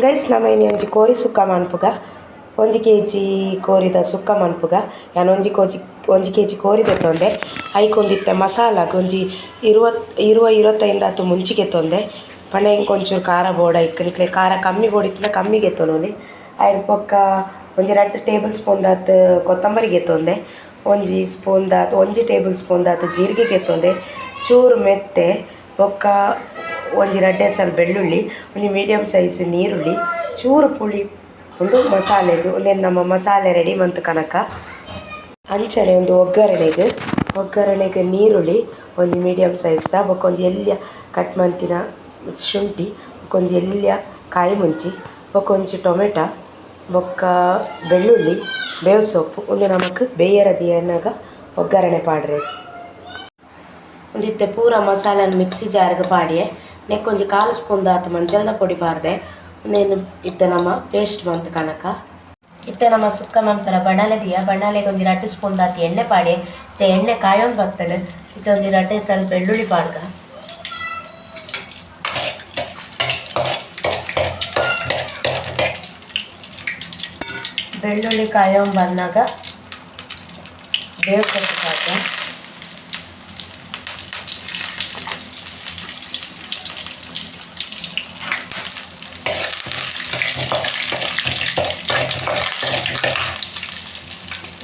guys ನಮ್ಮ ಒಂಜಿ ಕೋರಿ ಸುಕ್ಕ ಮನ್ಪುಗ 1 kg ಕೋರಿದ ಸುಕ್ಕ ಮನ್ಪುಗ ಯಾನ್ 1 kg ಕೋರಿ ದೆತ್ತೊಂದೆ ಐಕೊಂದಿತ್ತೆ ಮಸಾಲಾಗ್ ಒಂಜಿ 25 ಅತ್ತು ಮುಂಚಿಗೆ ತೊಂದೆ ಪಂಡ ಎಂಕ್ ಒಂಚೂರು ಖಾರ ಬೋಡ ಇಕ್ಕನಿಕ್ಲೆ ಖಾರ ಕಮ್ಮಿ ಬೋಡಿತ್ತಿನ ಕಮ್ಮಿ ಗೆತ್ತೊನೊಲಿ ಐಡ್ ಪೊಕ್ಕ ಒಂಜಿ 2 ಟೇಬಲ್ ಸ್ಪೂನ್ ದಾತ್ ಕೊತ್ತಂಬರಿ ಗೆತ್ತೊಂದೆ 1 ಸ್ಪೂನ್ ದಾತ್ 1 ಟೇಬಲ್ ಸ್ಪೂನ್ ದಾತ್ ಜೀರಿಗೆ ಗೆತ್ತೊಂದೆ ಚೂರು ಮೆತ್ತೆ ಬೊಕ್ಕ ಒಂಜಿ 2 ಎಸಲ್ ಬೆಳ್ಳುಳ್ಳಿ ಒಂಜಿ ಮೀಡಿಯಮ್ ಸೈಜ್ ನೀರುಳ್ಳಿ ಚೂರು ಪುಳಿ ಉಂಡು ಮಸಾಲೆಗ್ ಉಂದೆನ್ ನಮ್ಮ ಮಸಾಲೆ ರೆಡಿ ಮಂತ್ ಕನಕ ಅಂಚನೆ ಒಂದು ಒಗ್ಗರಣೆಗ್ ನೀರುಳ್ಳಿ ಒಂಜಿ ಮೀಡಿಯಮ್ ಸೈಜ್ ದ ಬೊಕ್ಕ ಒಂಜಿ ಎಲ್ಯ ಕಟ್ ಮಂತಿನ ಶುಂಠಿ ಬೊಕ್ಕ ಒಂಜಿ ಎಲ್ಯ ಕಾಯಿ ಮುಂಚಿ ಬೊಕ್ಕ ಒಂಜಿ ಟೊಮೆಟೊ ಬೊಕ್ಕ ಬೆಳ್ಳುಳ್ಳಿ ಬೇವು ಸೊಪ್ಪು ಉಂದು ನಮಕ್ ಬೇಯರೆ ದಿಯನಗ ಒಗ್ಗರಣೆ ಪಾಡ್ರೆ ಒಂದಿತ್ತೆ ಪೂರ ಮಸಾಲನ್ ಮಿಕ್ಸಿ ಜಾರ್ಗ್ ಪಾಡಿಯೆ ನೆಕ್ ಒಂಜಿ 1/4 ಸ್ಪೂನ್ ದಾತ್ ಮಂಜಲ್ದ ಪೊಡಿ ಪಾರ್ದೆ ಉಂದೆನ್ ಇತ್ತೆ ನಮ್ಮ ಪೇಸ್ಟ್ ಮಂತ್ ಕನಕ ಇತ್ತೆ ನಮ್ಮ ಸುಕ್ಕ ಮನ್ಪರ ಬಣಲೆಗ್ ಒಂಜಿ 2 ಸ್ಪೂನ್ ದಾತ್ ಎಣ್ಣೆ ಪಾಡೆ ಇತ್ತೆ ಎಣ್ಣೆ ಕಾಯೊಂದು ಬತ್ತಡ್ ಇತ್ತೆ ಒಂಜಿ 2 ಎಸಲ್ ಬೆಳ್ಳುಳ್ಳಿ ಪಾಡ್ಗ ಬೆಳ್ಳುಳ್ಳಿ ಕಾಯೊಂದು ಬಂದಾಗ ಬೇವು ಸೊಪ್ಪು ಪಾಡ್ಗ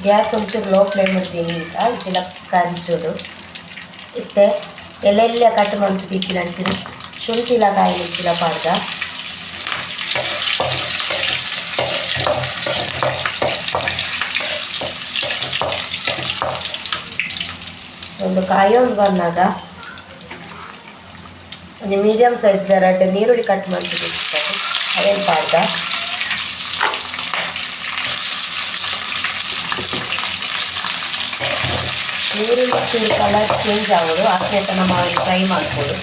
ಗ್ಯಾಸ್ ಒಂಚೂರು ಲೋ ಫ್ಲೇಮ್ ಇದ್ದೀನಿ ಇಚ್ಚಿಲ ಕಂಚುಡು ಇತ್ತೆ ಎಲೆಲ್ಯ ಕಟ್ ಮಂತ್ ತಿಕ್ಕಿನಂಚಿನ ಶುಂಠಿಲ ಕಾಯಿ ಇಚ್ಚಿಲ ಪಾಡ್ದ ಒಂದು ಕಾಯೊಂದು ಬಂದಾಗ ಒಂದು ಮೀಡಿಯಮ್ ಸೈಜ್ 2 ನೀರುಳ್ಳಿ ಕಟ್ ಮಂತ್ ತಿಕ್ಕಿದ್ದಾರೆ ಅದೇನು ಪಾಡ್ದ ನೀರುಳ್ಳಿ ಚೂರು ಕಲರ್ ಚೇಂಜ್ ಆಗೋದು ಆಚೆ ನಮ್ಮ ಫ್ರೈ ಮಾಡ್ಬೋದು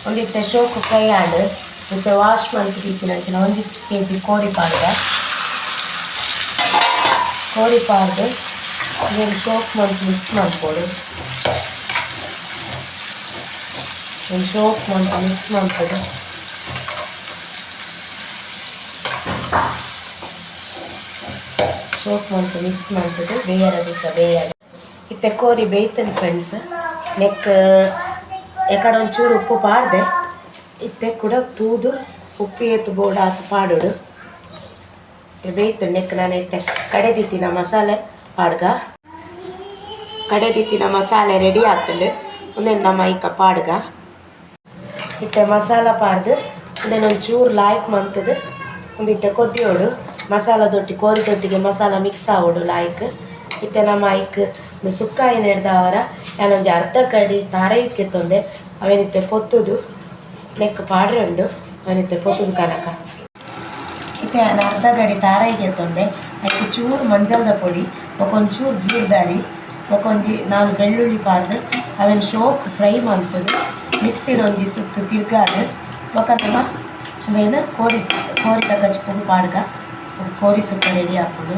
ಒಂದಿತ್ತೆ ಶೋಕು ಫ್ರೈ ಆಡ್ ಮತ್ತೆ ವಾಶ್ ಮಂತ್ ತಿಕ್ಕಿನ 1 kg ಕೋರಿ ಪಾಡ್ದು ಇದನ್ನು ಸೋಪ್ ಮಂತ್ ಮಿಕ್ಸ್ ಮಾಡ್ಬೋದು ಮಿಕ್ಸ್ ಮಾಡ್ಬಿಟ್ಟು ಬೇಯರ ಇತ್ತೆ ಕೋರಿ ಬೇಯ್ತನ್ ಫ್ರೆಂಡ್ಸ್ ನೆಕ್ ಎಕಡೆ ಒಂಚೂರು ಉಪ್ಪು ಪಾಡ್ದೆ ಇತ್ತೆ ಕೂಡ ತೂದು ಉಪ್ಪು ಎತ್ತು ಬೋಡ ಹಾಕಿ ಪಾಡೋಡು ಬೇಯ್ತು ನೆಕ್ ನಾನು ಇತ್ತೆ ಕಡೆದಿತ್ತಿನ ಮಸಾಲೆ ಪಾಡ್ಗ ಕಡೆದಿತ್ತಿನ ಮಸಾಲೆ ರೆಡಿ ಆಗ್ತದೆ ಒಂದೇನು ನಮ್ಮ ಐಕ ಪಾಡ್ಗ ಇತ್ತೆ ಮಸಾಲ ಪಾಡ್ದು ಒಂದೇನು ಒಂಚೂರು ಲಾಯ್ಕ್ ಮಂತದ್ದು ಒಂದಿತ್ತೆ ಕೊದ್ದಿಯೋಡು ಮಸಾಲ ಕೋರಿ ತೊಟ್ಟಿಗೆ ಮಸಾಲ ಮಿಕ್ಸ್ ಆಗೋಡು ಲಾಯ್ಕ್ ಇತ್ತೆ ನಮ್ಮ ಐಕ್ ಸುಕ್ಕ ಏನು ಹಿಡ್ದವರ ನಾನೊಂಜಿ ಅರ್ಧ ಕಡಿ ತಾರೈಕ್ಕೆ ತೊಂದೆ ಅವೇನಿತ್ತೆ ಪೊತ್ತುದು ನೆಕ್ ಪಾಡ್ರೆ ಉಂಡು ಅವನಿತ್ತೆ ಪೊತ್ತುದು ಕನಕ ಇತ್ತೆ ನಾನು ಅರ್ಧ ಗಡಿ ತಾರೈಗೆ ತೊಂದೆ ಅದಕ್ಕೆ ಚೂರು ಮಂಜಲ್ದ ಪೊಡಿ ಒಂಚೂರು ಜೀರ್ದಾರಿ ಒಂಜಿ 4 ಬೆಳ್ಳುಳ್ಳಿ ಪಾಡ್ದು ಅವೇನು ಶೋಕ್ ಫ್ರೈ ಮಾಡ್ತದೆ ಮಿಕ್ಸಿಡ್ ಒಂಜಿ ಸುತ್ತು ತಿರ್ಗಾಡು ನಮ್ಮ ಅವೇನು ಕೋರಿ ತಗಚ್ಕೊಂಡು ಪಾಡ್ಗ ಕೋರಿ ಸುಕ್ಕ ರೆಡಿ ಹಾಕೋದು